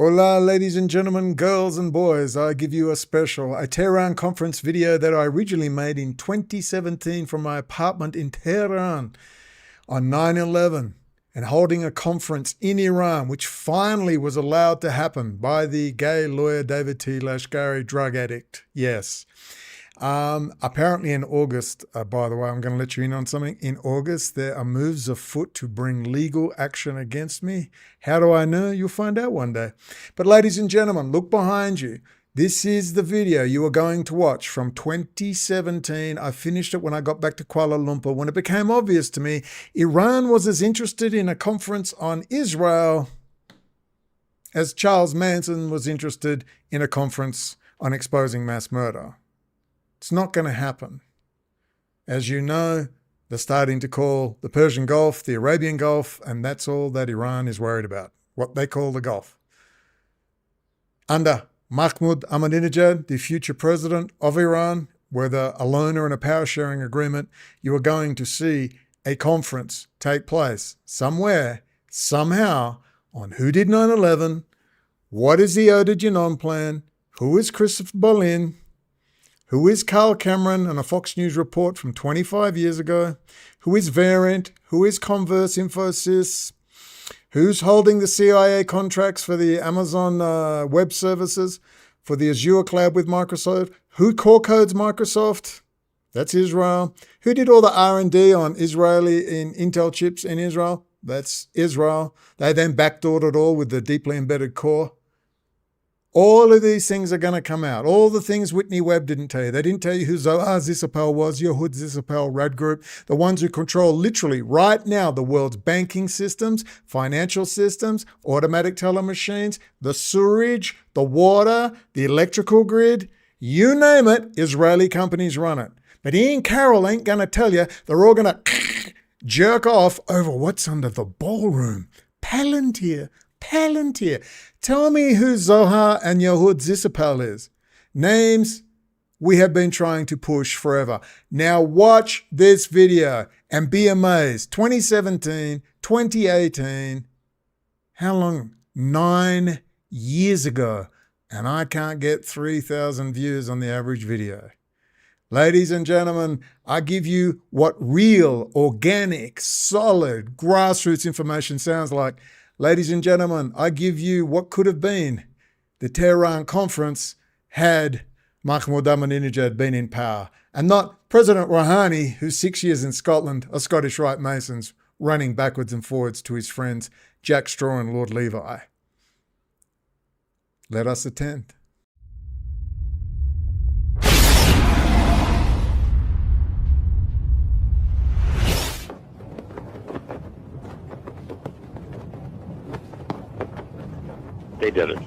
Hola, ladies and gentlemen, girls and boys. I give you a Tehran conference video that I originally made in 2017 from my apartment in Tehran on 9/11 and holding a conference in Iran, which finally was allowed to happen by the gay lawyer David T. Lashkari, drug addict. Yes. Apparently in August, by the way, I'm going to let you in on something. In August, there are moves afoot to bring legal action against me. How do I know? You'll find out one day. But ladies and gentlemen, look behind you. This is the video you are going to watch from 2017. I finished it when I got back to Kuala Lumpur, when it became obvious to me Iran was as interested in a conference on Israel as Charles Manson was interested in a conference on exposing mass murder. It's not going to happen. As you know, they're starting to call the Persian Gulf the Arabian Gulf, and that's all that Iran is worried about, what they call the Gulf. Under Mahmoud Ahmadinejad, the future president of Iran, whether a loner in a power-sharing agreement, you are going to see a conference take place somewhere, somehow, on who did 9/11, what is the Ode Genon plan, who is Christopher Bolin, who is Carl Cameron and a Fox News report from 25 years ago? Who is Variant? Who is Converse Infosys? Who's holding the CIA contracts for the Amazon web services, for the Azure cloud with Microsoft? Who core codes Microsoft? That's Israel. Who did all the R&D on Israeli in Intel chips in Israel? That's Israel. They then backdoored it all with the deeply embedded core. All of these things are going to come out. All the things Whitney Webb didn't tell you. They didn't tell you who Zohar Zissapel was, Yehud Zissapel, Rad Group, the ones who control literally right now the world's banking systems, financial systems, automatic teller machines, the sewerage, the water, the electrical grid. You name it, Israeli companies run it. But Ian Carroll ain't going to tell you they're all going to jerk off over what's under the ballroom. Palantir. Tell me who Zohar and Yehud Zissapel is. Names we have been trying to push forever. Now watch this video and be amazed. 2017, 2018, how long? 9 years ago. And I can't get 3,000 views on the average video. Ladies and gentlemen, I give you what real, organic, solid, grassroots information sounds like. Ladies and gentlemen, I give you what could have been the Tehran conference had Mahmoud Ahmadinejad been in power, and not President Rouhani, who's 6 years in Scotland, a Scottish Rite Masons, running backwards and forwards to his friends Jack Straw and Lord Levi. Let us attend. They did it.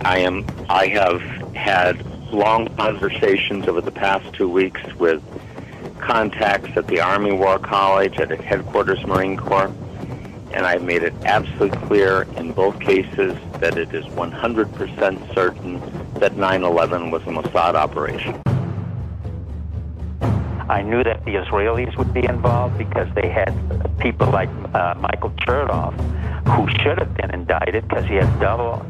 I have had long conversations over the past 2 weeks with contacts at the Army War College, at Headquarters Marine Corps, and I've made it absolutely clear in both cases that it is 100% certain that 9/11 was a Mossad operation. I knew that the Israelis would be involved because they had people like Michael Chertoff, who should have been indicted because he had double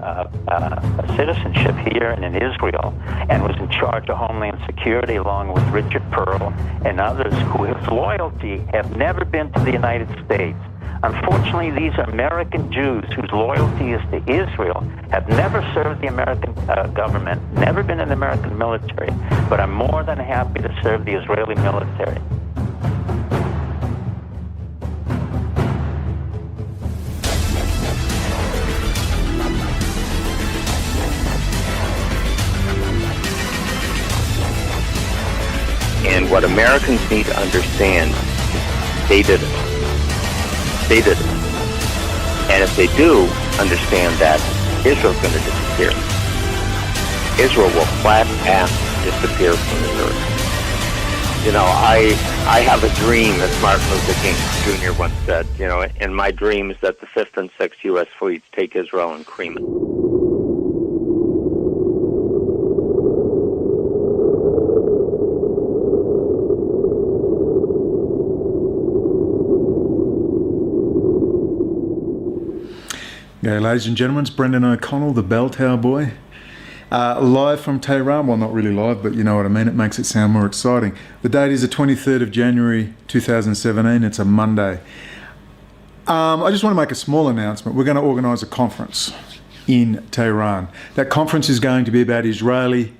citizenship here and in Israel, and was in charge of Homeland Security along with Richard Pearl and others whose loyalty have never been to the United States. Unfortunately, these American Jews whose loyalty is to Israel have never served the American government, never been in the American military, but are more than happy to serve the Israeli military. And what Americans need to understand, they did it. They did it. And if they do understand that, Israel's going to disappear. Israel will flat ass disappear from the earth. You know, I have a dream, as Martin Luther King Jr. once said, you know, and my dream is that the 5th and 6th U.S. fleets take Israel and cream it. Okay, ladies and gentlemen, it's Brendon OConnell, the Bell Tower Boy. Live from Tehran, well not really live, but you know what I mean, it makes it sound more exciting. The date is the 23rd of January 2017, it's a Monday. I just want to make a small announcement. We're going to organise a conference in Tehran. That conference is going to be about Israeli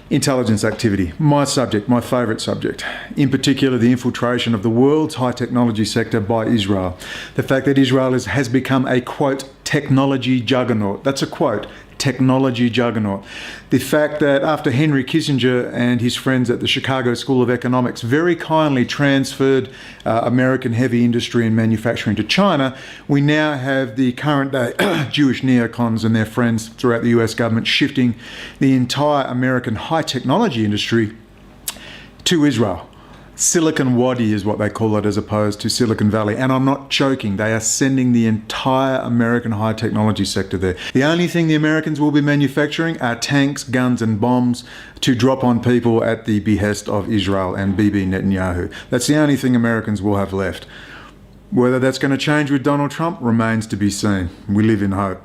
intelligence activity, my subject, my favourite subject, in particular the infiltration of the world's high technology sector by Israel. The fact that Israel has become a, quote, technology juggernaut. That's a quote, technology juggernaut. The fact that after Henry Kissinger and his friends at the Chicago School of Economics very kindly transferred American heavy industry and manufacturing to China, we now have the current day Jewish neocons and their friends throughout the US government shifting the entire American high technology industry to Israel. Silicon Wadi is what they call it, as opposed to Silicon Valley. And I'm not joking, they are sending the entire American high technology sector there. The only thing the Americans will be manufacturing are tanks, guns and bombs to drop on people at the behest of Israel and Bibi Netanyahu. That's the only thing Americans will have left. Whether that's going to change with Donald Trump remains to be seen. We live in hope.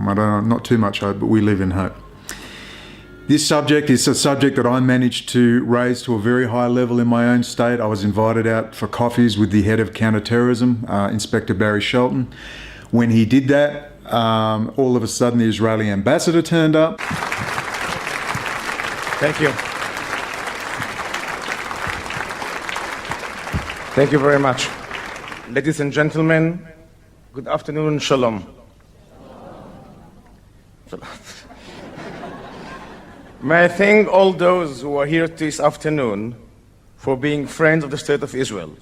I don't know, not too much hope, but we live in hope. This subject is a subject that I managed to raise to a very high level in my own state. I was invited out for coffees with the head of counterterrorism, Inspector Barry Shelton. When he did that, all of a sudden the Israeli ambassador turned up. Thank you. Thank you very much. Ladies and gentlemen, good afternoon, shalom. May I thank all those who are here this afternoon for being friends of the State of Israel.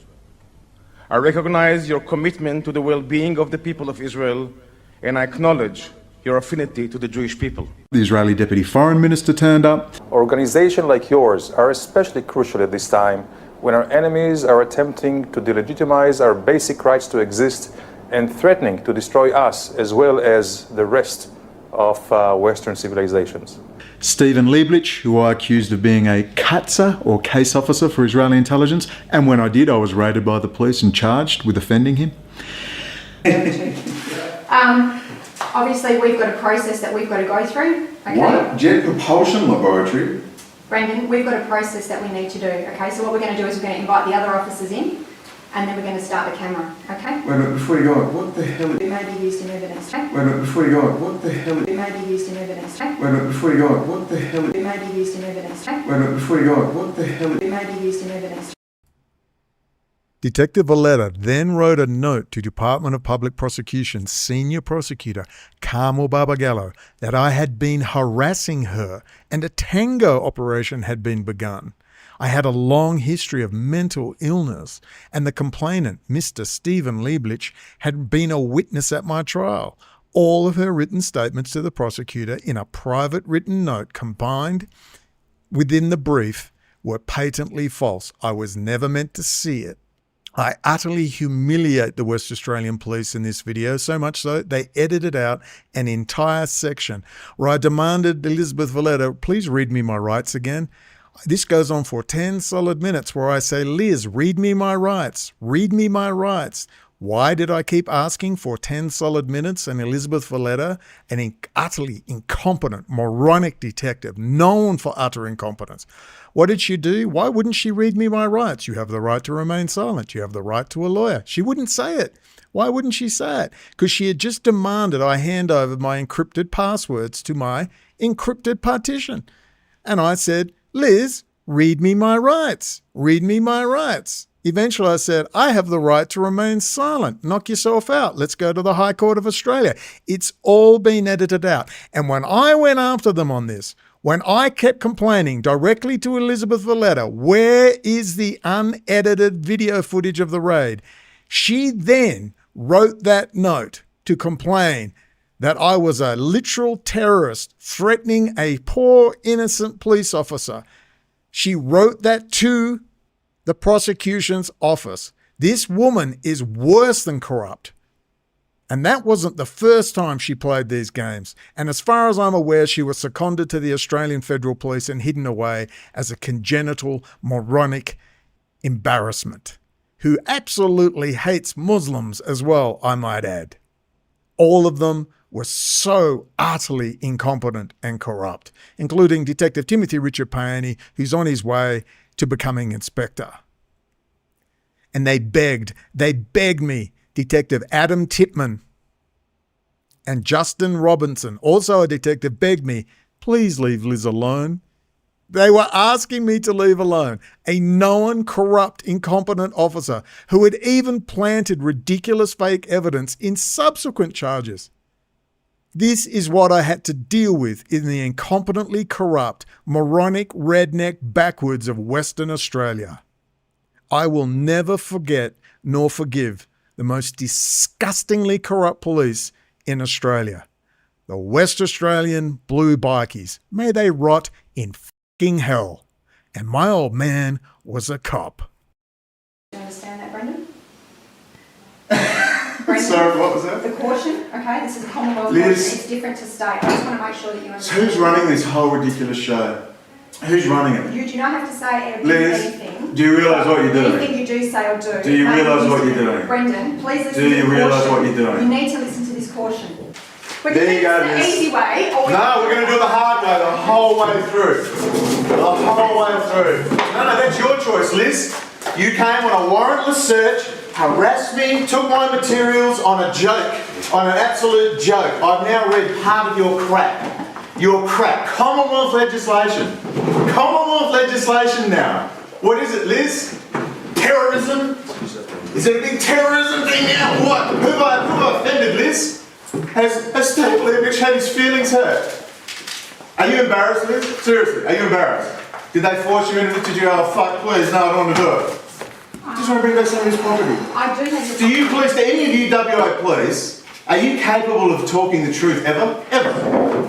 I recognize your commitment to the well-being of the people of Israel, and I acknowledge your affinity to the Jewish people. The Israeli Deputy Foreign Minister turned up. Organizations like yours are especially crucial at this time when our enemies are attempting to delegitimize our basic rights to exist and threatening to destroy us as well as the rest of Western civilizations. Stephen Lieblich, who I accused of being a katsa or case officer for Israeli intelligence, and when I did, I was raided by the police and charged with offending him. Obviously, we've got a process that we've got to go through. Okay? What? Jet Propulsion Laboratory? Brendon, we've got a process that we need to do. Okay, so what we're going to do is we're going to invite the other officers in, and then we're going to start the camera. Okay? Wait a minute, before you go on, what the hell? It may be used in evidence. Okay? Wait a minute, before you go on, what the hell? It may be used in evidence. Okay? Wait a minute, before you go on, what the hell? It may be used in evidence. Okay? Wait a minute, before you go on, what the hell? It may be used in evidence. Detective Valletta then wrote a note to Department of Public Prosecution's senior prosecutor, Carmel Barbagallo, that I had been harassing her and a tango operation had been begun. I had a long history of mental illness, and the complainant, Mr. Stephen Lieblich, had been a witness at my trial. All of her written statements to the prosecutor in a private written note combined within the brief were patently false. I was never meant to see it. I utterly humiliate the West Australian Police in this video, so much so they edited out an entire section where I demanded Elizabeth Valletta, please read me my rights again. This goes on for 10 solid minutes where I say, Liz, read me my rights. Read me my rights. Why did I keep asking for 10 solid minutes? And Elizabeth Valletta, an utterly incompetent, moronic detective, known for utter incompetence. What did she do? Why wouldn't she read me my rights? You have the right to remain silent. You have the right to a lawyer. She wouldn't say it. Why wouldn't she say it? Because she had just demanded I hand over my encrypted passwords to my encrypted partition. And I said, Liz, read me my rights. Read me my rights. Eventually I said, I have the right to remain silent. Knock yourself out. Let's go to the High Court of Australia. It's all been edited out. And when I went after them on this, when I kept complaining directly to Elizabeth Valletta, where is the unedited video footage of the raid? She then wrote that note to complain that I was a literal terrorist threatening a poor innocent police officer. She wrote that to the prosecution's office. This woman is worse than corrupt. And that wasn't the first time she played these games. And as far as I'm aware, she was seconded to the Australian Federal Police and hidden away as a congenital, moronic embarrassment, who absolutely hates Muslims as well, I might add. All of them were so utterly incompetent and corrupt, including Detective Timothy Richard Paine, who's on his way to becoming inspector. And they begged me, Detective Adam Titman and Justin Robinson, also a detective, begged me, please leave Liz alone. They were asking me to leave alone. A known corrupt, incompetent officer who had even planted ridiculous fake evidence in subsequent charges. This is what I had to deal with in the incompetently corrupt, moronic, redneck backwoods of Western Australia. I will never forget nor forgive the most disgustingly corrupt police in Australia. The West Australian Blue Bikies. May they rot in f***ing hell. And my old man was a cop. Do you understand that, Brendon? Sorry, what was that? The caution, okay? This is Commonwealth Liz. caution. It's different to state. I just want to make sure that you So understand. who's running this whole ridiculous show? Who's running it? You do not have to say Liz, anything. do you realise what you're doing? Anything you do say or do. Do you may be realise what used- you're doing? Brendan, please listen Do to you the realise caution. what you're doing? You need to listen to this caution. We're There going you to go, do this the Liz. easy way. Or No, we're going to do it the hard way, the whole way through. The whole way through. No, that's your choice, Liz. You came on a warrantless search, harassed me, took my materials on a joke, on an absolute joke. I've now read part of your crap. Your crap. Commonwealth legislation. Commonwealth legislation now. What is it, Liz? Terrorism? Is it a big terrorism thing now? What? Who have I offended, Liz? Has Steve Levitch had his feelings hurt? Are you embarrassed, Liz? Seriously, are you embarrassed? Did they force you into it? Did you go, oh fuck, please, no, I don't want to do it? I just want to bring back somebody's property. I do think Do you police, do any of you WA police, are you capable of talking the truth ever? Ever?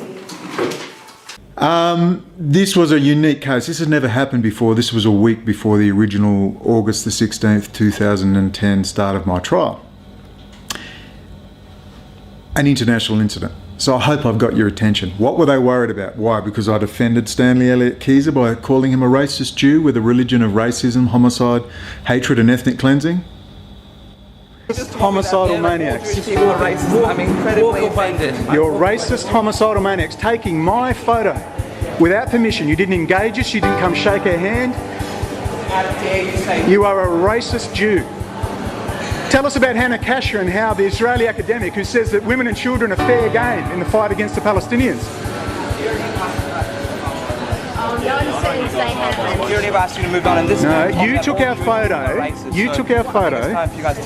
This was a unique case. This has never happened before. This was a week before the original August the 16th, 2010 start of my trial. An international incident. So I hope I've got your attention. What were they worried about? Why? Because I'd offended Stanley Elliott Keyser by calling him a racist Jew with a religion of racism, homicide, hatred and ethnic cleansing? Homicidal maniacs. People are racist. I'm incredibly offended. You're racist, homicidal maniacs taking my photo without permission. You didn't engage us, you didn't come shake our hand. How dare you say You are a racist Jew. Tell us about Hannah Kasher and how the Israeli academic who says that women and children are fair game in the fight against the Palestinians. Security have asked you to move on, and this No, is you took our photo. You took our photo.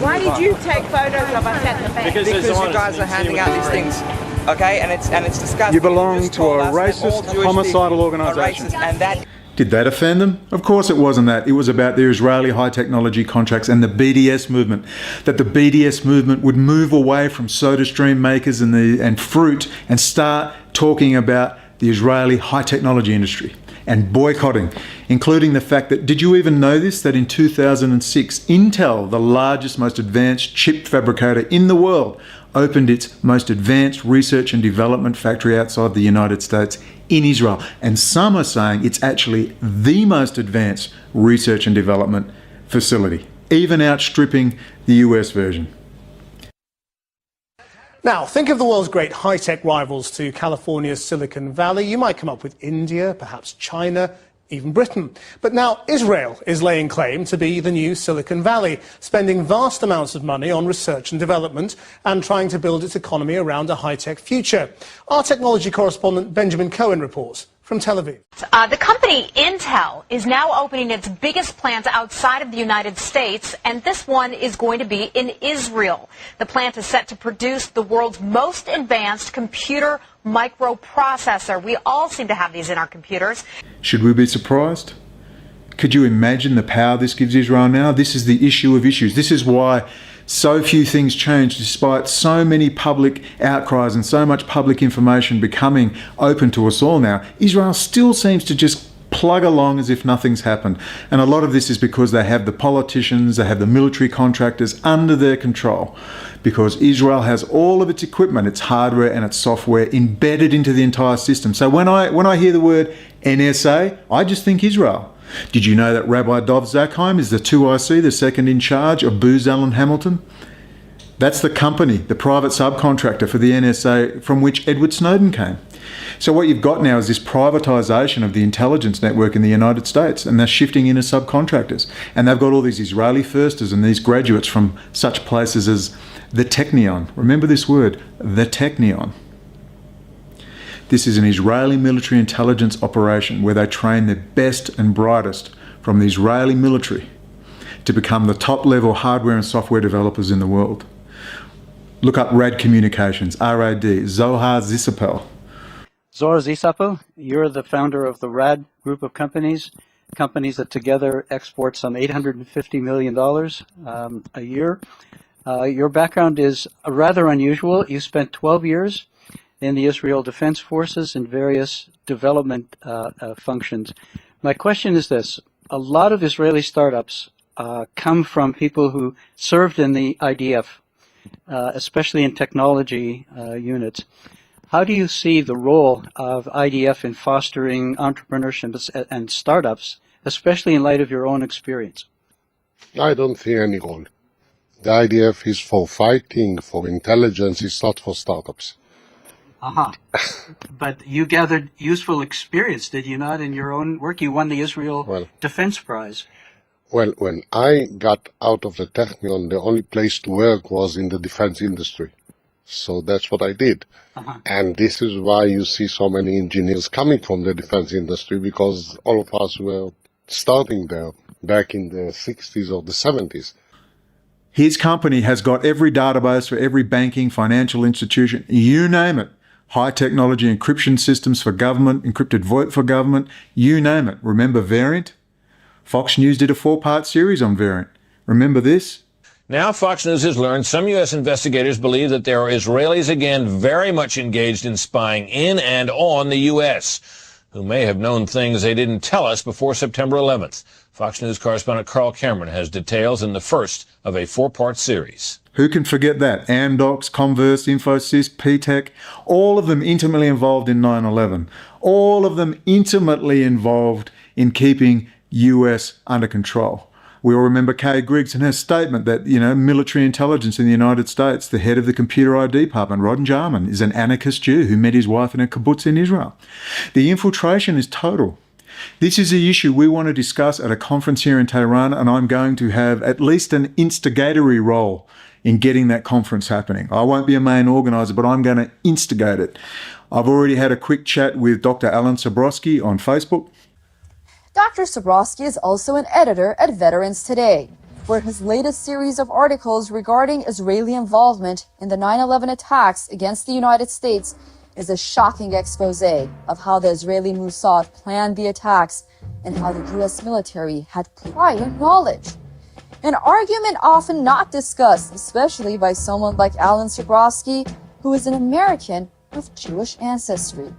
Why did you take photos of us at the back? Because you guys are handing out these things, okay? And it's disgusting. You belong just to told a us that all racist, Jewish homicidal people are organisation. racist, and that. Did that offend them? Of course it wasn't that. It was about the Israeli high technology contracts and the BDS movement. That the BDS movement would move away from SodaStream makers and fruit and start talking about the Israeli high technology industry and boycotting, including the fact that, did you even know this, that in 2006, Intel, the largest, most advanced chip fabricator in the world, opened its most advanced research and development factory outside the United States in Israel. And some are saying it's actually the most advanced research and development facility, even outstripping the US version. Now, think of the world's great high-tech rivals to California's Silicon Valley. You might come up with India, perhaps China, even Britain. But now Israel is laying claim to be the new Silicon Valley, spending vast amounts of money on research and development and trying to build its economy around a high-tech future. Our technology correspondent Benjamin Cohen reports from Tel Aviv. The company Intel is now opening its biggest plant outside of the United States, and this one is going to be in Israel. The plant is set to produce the world's most advanced computer microprocessor. We all seem to have these in our computers. Should we be surprised? Could you imagine the power this gives Israel now? This is the issue of issues. This is why so few things change despite so many public outcries and so much public information becoming open to us all now. Israel still seems to just plug along as if nothing's happened. And a lot of this is because they have the politicians, they have the military contractors under their control. Because Israel has all of its equipment, its hardware and its software embedded into the entire system. So when I hear the word NSA, I just think Israel. Did you know that Rabbi Dov Zakheim is the 2IC, the second in charge of Booz Allen Hamilton? That's the company, the private subcontractor for the NSA from which Edward Snowden came. So what you've got now is this privatisation of the intelligence network in the United States, and they're shifting in as subcontractors. And they've got all these Israeli firsters and these graduates from such places as the Technion. Remember this word, the Technion. This is an Israeli military intelligence operation where they train the best and brightest from the Israeli military to become the top-level hardware and software developers in the world. Look up RAD Communications, RAD, Zohar Zisapel. Zohar Zisapel, you're the founder of the RAD group of companies that together export some $850 million a year. Your background is rather unusual. You spent 12 years in the Israel Defense Forces in various development functions. My question is this. A lot of Israeli startups come from people who served in the IDF, especially in technology units. How do you see the role of IDF in fostering entrepreneurship and startups, especially in light of your own experience? I don't see any role. The IDF is for fighting, for intelligence, it's not for startups. But you gathered useful experience, did you not, in your own work? You won the Israel Defense Prize. Well, when I got out of the Technion, the only place to work was in the defense industry. So that's what I did. And this is why you see so many engineers coming from the defense industry, because all of us were starting there back in the 60s or the 70s. His company has got every database for every banking, financial institution, you name it. High technology encryption systems for government, encrypted VoIP for government, you name it. Remember Variant? Fox News did a 4-part series on Variant. Remember this? Now Fox News has learned some U.S. investigators believe that there are Israelis again very much engaged in spying in and on the U.S., who may have known things they didn't tell us before September 11th. Fox News correspondent Carl Cameron has details in the first of a 4-part series. Who can forget that? Amdocs, Converse, Infosys, PTech, all of them intimately involved in 9/11. All of them intimately involved in keeping US under control. We all remember Kay Griggs and her statement that, military intelligence in the United States, the head of the computer ID department, Ron Jarman, is an anarchist Jew who met his wife in a kibbutz in Israel. The infiltration is total. This is the issue we want to discuss at a conference here in Tehran, and I'm going to have at least an instigatory role in getting that conference happening. I won't be a main organiser, but I'm going to instigate it. I've already had a quick chat with Dr. Alan Sabrowski on Facebook. Dr. Sabrowski is also an editor at Veterans Today, where his latest series of articles regarding Israeli involvement in the 9/11 attacks against the United States is a shocking expose of how the Israeli Mossad planned the attacks and how the U.S. military had prior knowledge. An argument often not discussed, especially by someone like Alan Sabrowski, who is an American with Jewish ancestry.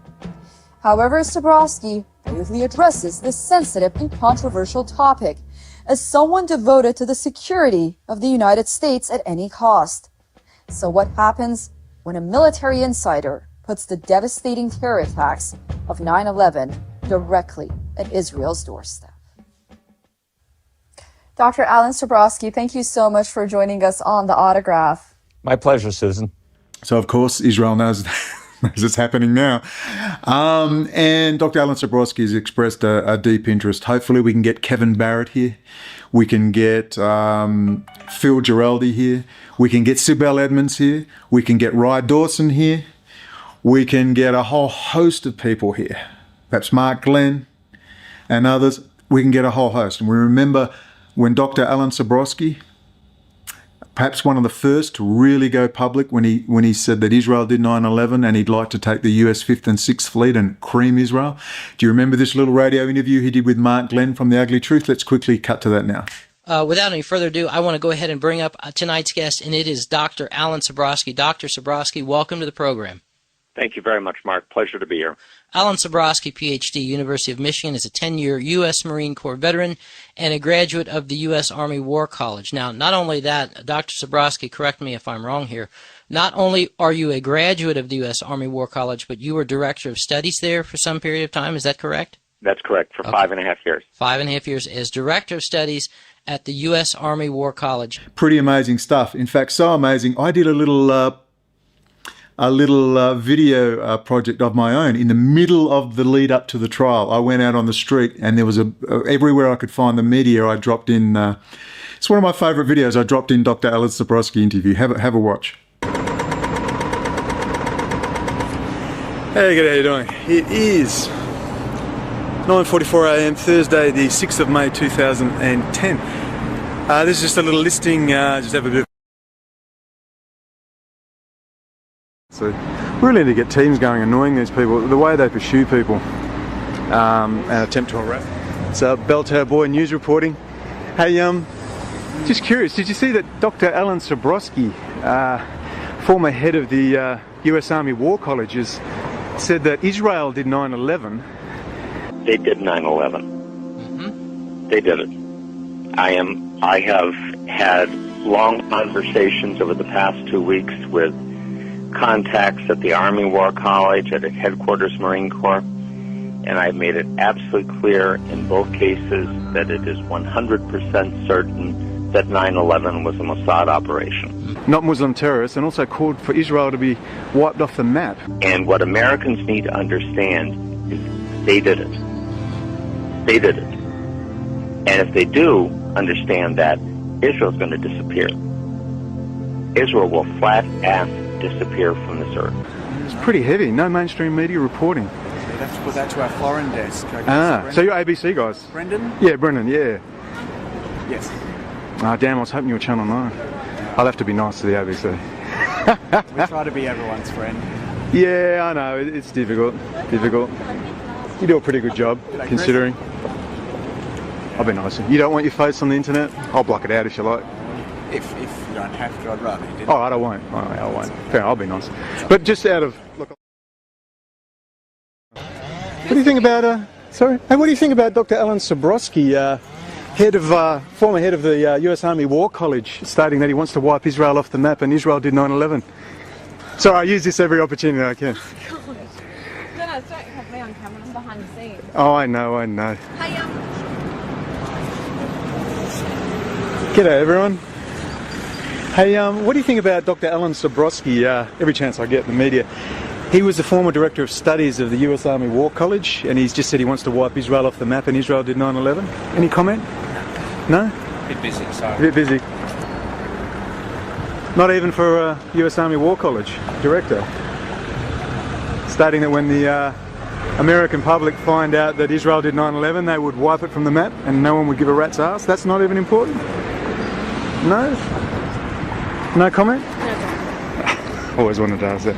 However, Sabrowski bravely addresses this sensitive and controversial topic as someone devoted to the security of the United States at any cost. So what happens when a military insider puts the devastating terror attacks of 9/11 directly at Israel's doorstep? Dr. Alan Sabrowski, thank you so much for joining us on The Autograph. My pleasure, Susan. So, of course, Israel knows it's happening now. And Dr. Alan Sabrowski has expressed a deep interest. Hopefully we can get Kevin Barrett here. We can get Phil Giraldi here. We can get Sibel Edmonds here. We can get Rye Dawson here. We can get a whole host of people here. Perhaps Mark Glenn and others. We can get a whole host. And we remember when Dr. Alan Sabrowski, perhaps one of the first to really go public when he said that Israel did 9/11 and he'd like to take the US 5th and 6th Fleet and cream Israel. Do you remember this little radio interview he did with Mark Glenn from The Ugly Truth? Let's quickly cut to that now. Without any further ado, I want to go ahead and bring up tonight's guest, and it is Dr. Alan Sabrowski. Dr. Sabrowski, welcome to the program. Thank you very much, Mark. Pleasure to be here. Alan Sabrowski, Ph.D., University of Michigan, is a 10-year U.S. Marine Corps veteran and a graduate of the U.S. Army War College. Now, not only that, Dr. Sabrowski, correct me if I'm wrong here, not only are you a graduate of the U.S. Army War College, but you were Director of Studies there for some period of time. Is that correct? That's correct, for 5.5 years. 5.5 years as Director of Studies at the U.S. Army War College. Pretty amazing stuff. In fact, so amazing, I did a little video project of my own in the middle of the lead up to the trial. I went out on the street and there was everywhere I could find the media, I dropped in, it's one of my favourite videos, I dropped in Dr. Alan Subversion interview. Have a watch. Hey, good, how you doing? It is 9:44 a.m. Thursday, the 6th of May 2010. This is just a little listing, just have a bit of... So, we really need to get teams going, annoying these people, the way they pursue people and attempt to harass. So, Bell Tower Boy News reporting. Hey, just curious, did you see that Dr. Alan Subversion, former head of the US Army War College, has said that Israel did 9/11? They did 9/11. They did it. I have had long conversations over the past 2 weeks with contacts at the Army War College, at Headquarters Marine Corps, and I've made it absolutely clear in both cases that it is 100% certain that 9/11 was a Mossad operation. Not Muslim terrorists, and also called for Israel to be wiped off the map. And what Americans need to understand is they did it. They did it. And if they do understand that, Israel's going to disappear. Israel will flat-ass disappear from this earth. It's pretty heavy. No mainstream media reporting. We'd have to put that to our foreign desk. So you're ABC guys? Brendon? Yeah, Brendon, yeah. Yes. Damn, I was hoping you were Channel 9. I'll have to be nice to the ABC. We try to be everyone's friend. Yeah, I know. It's difficult. Difficult. You do a pretty good job, considering. I'll be nice. You don't want your face on the internet? I'll block it out if you like. If you don't have to, I'd rather you didn't. Oh, I won't. I won't. Fair, I'll be nice. But just out of... Look, what do you think about... sorry? Hey, what do you think about Dr. Alan Subversion, former head of the US Army War College, stating that he wants to wipe Israel off the map and Israel did 9/11? Sorry, I use this every opportunity I can. No, don't have me on camera, I'm behind the scenes. Oh, I know. Hey, G'day, everyone. Hey, what do you think about Dr. Alan Subversion? Every chance I get in the media. He was the former director of studies of the US Army War College, and he's just said he wants to wipe Israel off the map and Israel did 9/11. Any comment? No? A bit busy, sorry. A bit busy. Not even for US Army War College director. Stating that when the American public find out that Israel did 9/11, they would wipe it from the map and no one would give a rat's ass. That's not even important? No? No comment? Always wanted to ask that.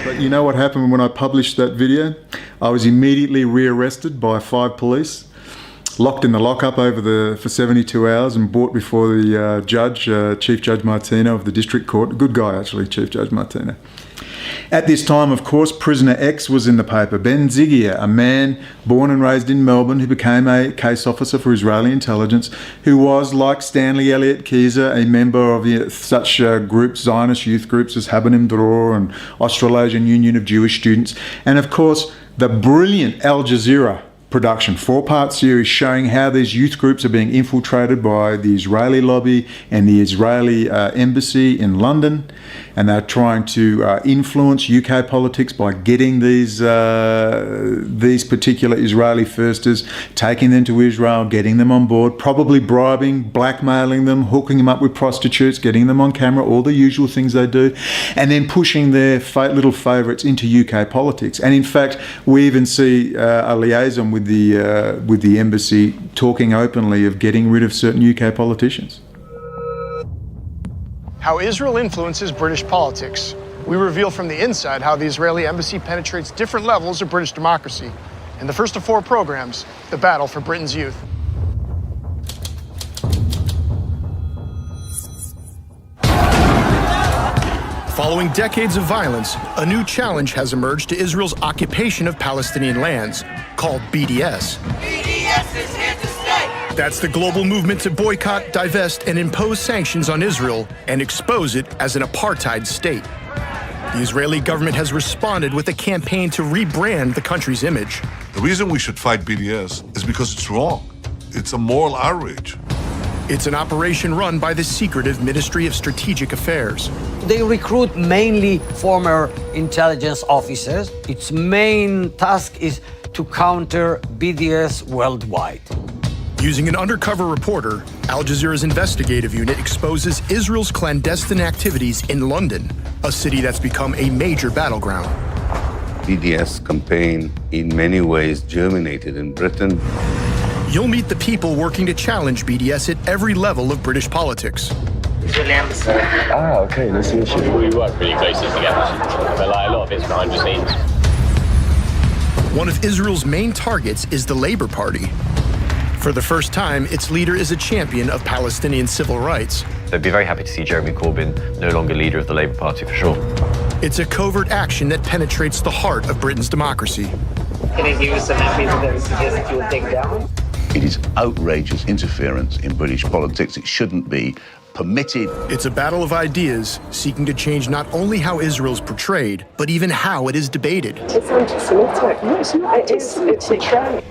But you know what happened when I published that video? I was immediately rearrested by 5 police, locked in the lockup for 72 hours and brought before the judge, Chief Judge Martino of the District Court. Good guy, actually, Chief Judge Martino. At this time, of course, prisoner X was in the paper. Ben Zigier, a man born and raised in Melbourne who became a case officer for Israeli intelligence, who was, like Stanley Elliott Keyser, a member of such groups, Zionist youth groups as Habanim Dror and Australasian Union of Jewish Students, and of course, the brilliant Al Jazeera production, 4-part series showing how these youth groups are being infiltrated by the Israeli lobby and the Israeli embassy in London, and they're trying to influence UK politics by getting these particular Israeli firsters, taking them to Israel, getting them on board, probably bribing, blackmailing them, hooking them up with prostitutes, getting them on camera, all the usual things they do, and then pushing their little favourites into UK politics. And in fact, we even see a liaison with the embassy talking openly of getting rid of certain UK politicians. How Israel influences British politics. We reveal from the inside how the Israeli embassy penetrates different levels of British democracy. In the first of 4 programs, the battle for Britain's youth. Following decades of violence, a new challenge has emerged to Israel's occupation of Palestinian lands, called BDS. BDS is here to stay! That's the global movement to boycott, divest, and impose sanctions on Israel and expose it as an apartheid state. The Israeli government has responded with a campaign to rebrand the country's image. The reason we should fight BDS is because it's wrong. It's a moral outrage. It's an operation run by the secretive Ministry of Strategic Affairs. They recruit mainly former intelligence officers. Its main task is to counter BDS worldwide. Using an undercover reporter, Al Jazeera's investigative unit exposes Israel's clandestine activities in London, a city that's become a major battleground. BDS campaign in many ways germinated in Britain. You'll meet the people working to challenge BDS at every level of British politics. Ah, okay, that's the issue. We work really closely together, but like a lot of it's behind the scenes. One of Israel's main targets is the Labour Party. For the first time, its leader is a champion of Palestinian civil rights. I'd be very happy to see Jeremy Corbyn no longer leader of the Labour Party, for sure. It's a covert action that penetrates the heart of Britain's democracy. Can you give us some evidence that suggests you will take down? It is outrageous interference in British politics. It shouldn't be permitted. It's a battle of ideas seeking to change not only how Israel's portrayed, but even how it is debated. It's anti-Semitic. No, it's not. It's a trend.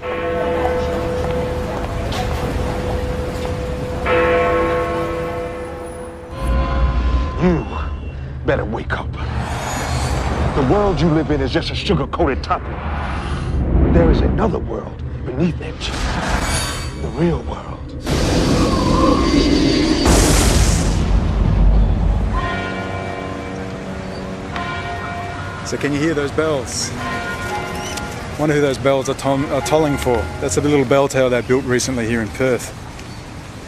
You better wake up. The world you live in is just a sugar-coated topping. There is another world beneath it. The real world. So can you hear those bells? Wonder who those bells are tolling for. That's a little bell tower they built recently here in Perth.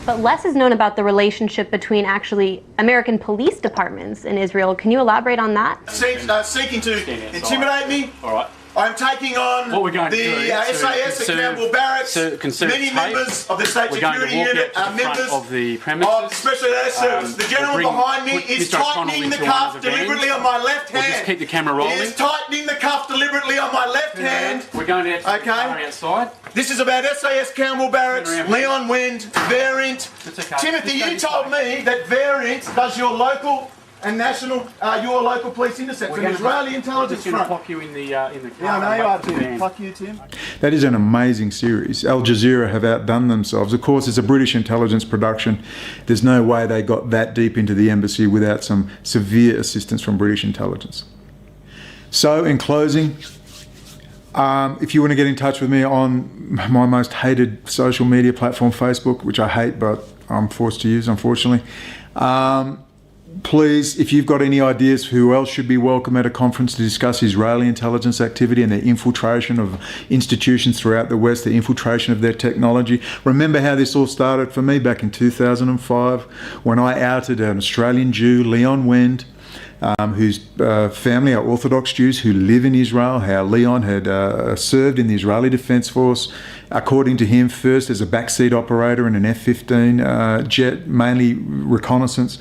But less is known about the relationship between actually American police departments in Israel. Can you elaborate on that? Seeking to intimidate me. All right. I'm taking on the SAS at Campbell Barracks. Many members of the State Security Unit are members of the of Special Air Service. The gentleman behind me is tightening the cuff deliberately on my left hand. Just keep the camera rolling. He is tightening the cuff deliberately on my left hand. We're going to outside. This is about SAS Campbell Barracks, Leon Wind, Variant. Timothy, you told me that Variant does your local and national, your local police intercepts, an Israeli intelligence front. We're going to pop you in the car. Yeah, I know you are, Tim. Fuck you, Tim. That is an amazing series. Al Jazeera have outdone themselves. Of course, it's a British intelligence production. There's no way they got that deep into the embassy without some severe assistance from British intelligence. So, in closing, if you want to get in touch with me on my most hated social media platform, Facebook, which I hate, but I'm forced to use, unfortunately, please, if you've got any ideas who else should be welcome at a conference to discuss Israeli intelligence activity and their infiltration of institutions throughout the West, the infiltration of their technology. Remember how this all started for me back in 2005 when I outed an Australian Jew, Leon Wind, whose family are Orthodox Jews who live in Israel, how Leon had served in the Israeli Defense Force, according to him, first as a backseat operator in an F-15 jet, mainly reconnaissance.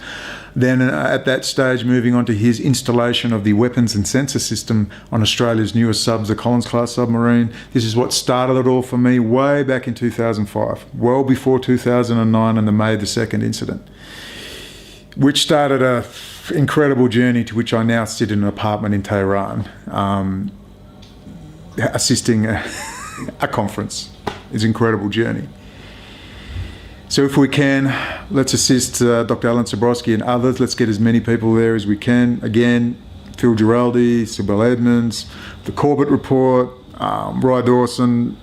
Then at that stage, moving on to his installation of the weapons and sensor system on Australia's newest subs, the Collins-class submarine. This is what started it all for me way back in 2005, well before 2009 and the May the 2nd incident, which started an incredible journey to which I now sit in an apartment in Tehran, assisting a conference. It's an incredible journey. So if we can, let's assist Dr. Alan Sabrowski and others. Let's get as many people there as we can. Again, Phil Giraldi, Sybil Edmonds, the Corbett Report, Roy Dawson,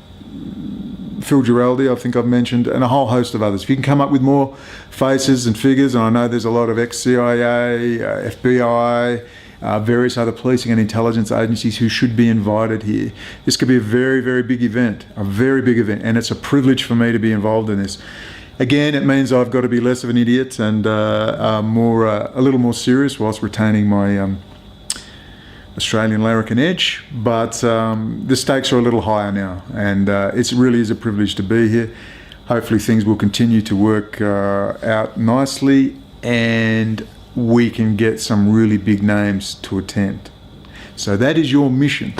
Phil Giraldi, I think I've mentioned, and a whole host of others. If you can come up with more faces and figures, and I know there's a lot of ex-CIA, FBI, various other policing and intelligence agencies who should be invited here. This could be a very, very big event, and it's a privilege for me to be involved in this. Again, it means I've got to be less of an idiot and a little more serious whilst retaining my Australian larrikin edge, but the stakes are a little higher now, and it really is a privilege to be here. Hopefully things will continue to work out nicely and we can get some really big names to attend. So that is your mission.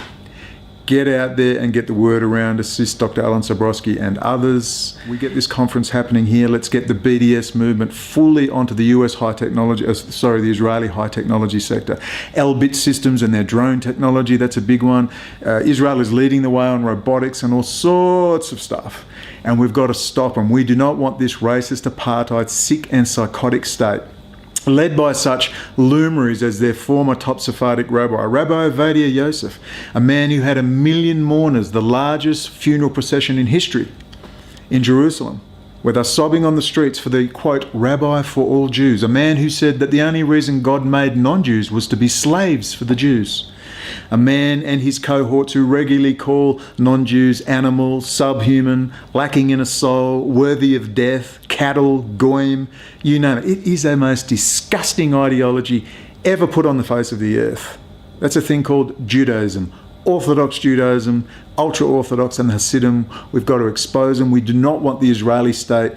Get out there and get the word around. Assist Dr. Alan Subversion and others. We get this conference happening here. Let's get the BDS movement fully onto the US high technology, the Israeli high technology sector. Elbit systems and their drone technology, that's a big one. Israel is leading the way on robotics and all sorts of stuff. And we've got to stop them. We do not want this racist, apartheid, sick and psychotic state, led by such luminaries as their former top Sephardic rabbi, Rabbi Ovadia Yosef, a man who had 1 million mourners, the largest funeral procession in history in Jerusalem, where they're sobbing on the streets for the, quote, rabbi for all Jews, a man who said that the only reason God made non-Jews was to be slaves for the Jews. A man and his cohorts who regularly call non-Jews animals, subhuman, lacking in a soul, worthy of death, cattle, goyim, you name it. It is the most disgusting ideology ever put on the face of the earth. That's a thing called Judaism. Orthodox Judaism, ultra-Orthodox and Hasidim. We've got to expose them. We do not want the Israeli state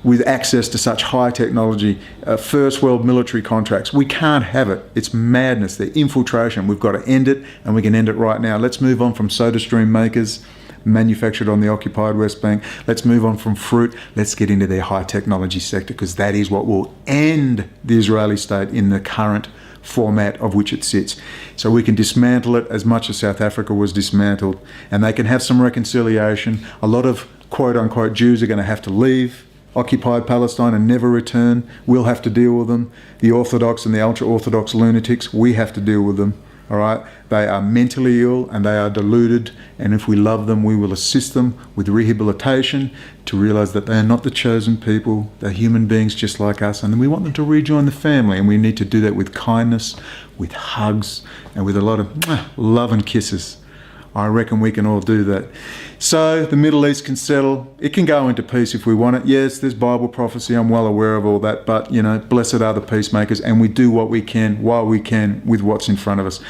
with access to such high technology, first world military contracts. We can't have it. It's madness. They're infiltration. We've got to end it, and we can end it right now. Let's move on from SodaStream makers manufactured on the occupied West Bank. Let's move on from fruit. Let's get into their high technology sector, because that is what will end the Israeli state in the current format of which it sits. So we can dismantle it as much as South Africa was dismantled, and they can have some reconciliation. A lot of quote-unquote Jews are going to have to leave occupied Palestine and never return. We'll have to deal with them. The Orthodox and the ultra-Orthodox lunatics, we have to deal with them. All right? They are mentally ill and they are deluded, and if we love them, we will assist them with rehabilitation to realise that they are not the chosen people. They're human beings just like us, and we want them to rejoin the family, and we need to do that with kindness, with hugs, and with a lot of love and kisses. I reckon we can all do that. So the Middle East can settle. It can go into peace if we want it. Yes, there's Bible prophecy. I'm well aware of all that. But, you know, blessed are the peacemakers, and we do what we can while we can with what's in front of us.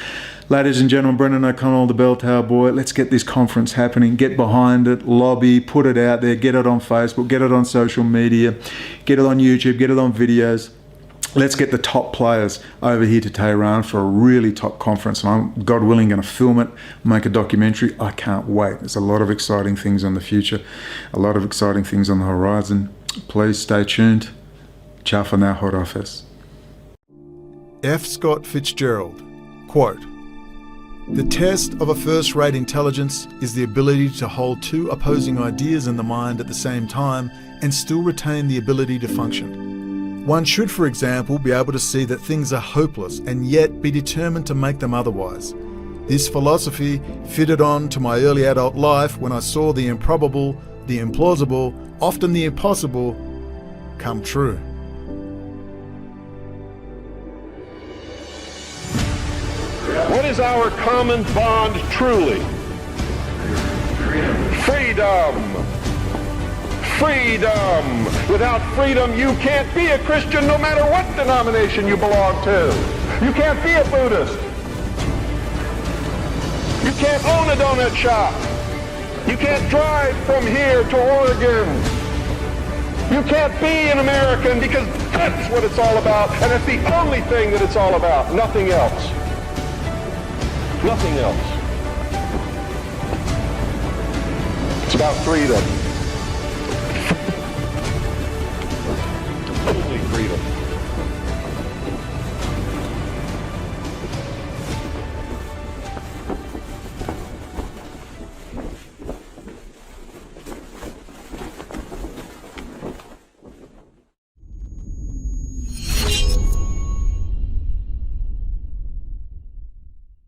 Ladies and gentlemen, Brendon O'Connell, the Bell Tower Boy. Let's get this conference happening. Get behind it, lobby, put it out there, get it on Facebook, get it on social media, get it on YouTube, get it on videos. Let's get the top players over here to Tehran for a really top conference. And I'm, God willing, going to film it, make a documentary. I can't wait. There's a lot of exciting things on the future, a lot of exciting things on the horizon. Please stay tuned. Ciao for now, Horafes. F. Scott Fitzgerald, quote, "The test of a first-rate intelligence is the ability to hold two opposing ideas in the mind at the same time and still retain the ability to function. One should, for example, be able to see that things are hopeless and yet be determined to make them otherwise. This philosophy fitted on to my early adult life when I saw the improbable, the implausible, often the impossible, come true." What is our common bond truly? Freedom. Freedom. Without freedom, you can't be a Christian no matter what denomination you belong to. You can't be a Buddhist. You can't own a donut shop. You can't drive from here to Oregon. You can't be an American, because that's what it's all about, and it's the only thing that it's all about. Nothing else. Nothing else. It's about freedom.